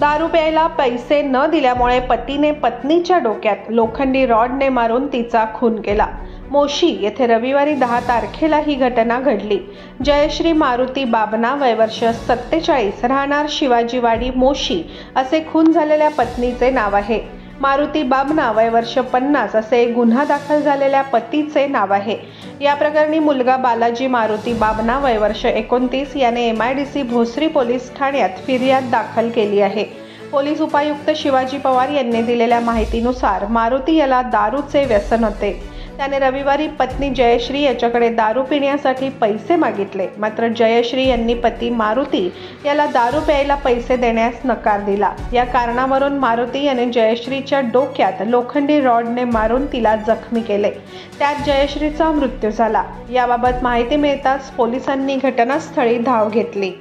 दारू प्यायला पैसे न दिल्यामुळे पतीने पत्नीच्या डोक्यात लोखंडी रॉडने मारून तिचा खून केला। मोशी येथे रविवारी 10 तारखेला ही घटना घडली। जयश्री मारुती बाबना, वय वर्ष 47, राहणार शिवाजीवाडी, मोशी असे खून झालेल्या पत्नीचे नाव आहे। मारुती बाबना, वय वर्ष 50 असे गुन्हा दाखल झालेल्या पतीचे नाव आहे। या प्रकरणी मुलगा बालाजी मारुती बाबना, वय वर्ष 29 याने MIDC भोसरी पोलीस ठाण्यात फिर्याद दाखल केली आहे। पोलीस उपायुक्त शिवाजी पवार यांनी दिलेल्या माहितीनुसार मारुती याला दारूचे व्यसन होते। त्याने रविवारी पत्नी जयश्री याच्याकडे दारू पिण्यासाठी पैसे मागितले, मात्र जयश्री यांनी पती मारुती याला दारू प्यायला पैसे देण्यास नकार दिला। या कारणावरून मारुती याने जयश्रीच्या डोक्यात लोखंडी रॉडने मारून तिला जखमी केले। त्यात जयश्रीचा मृत्यू झाला। याबाबत माहिती मिळताच पोलिसांनी घटनास्थळी धाव घेतली।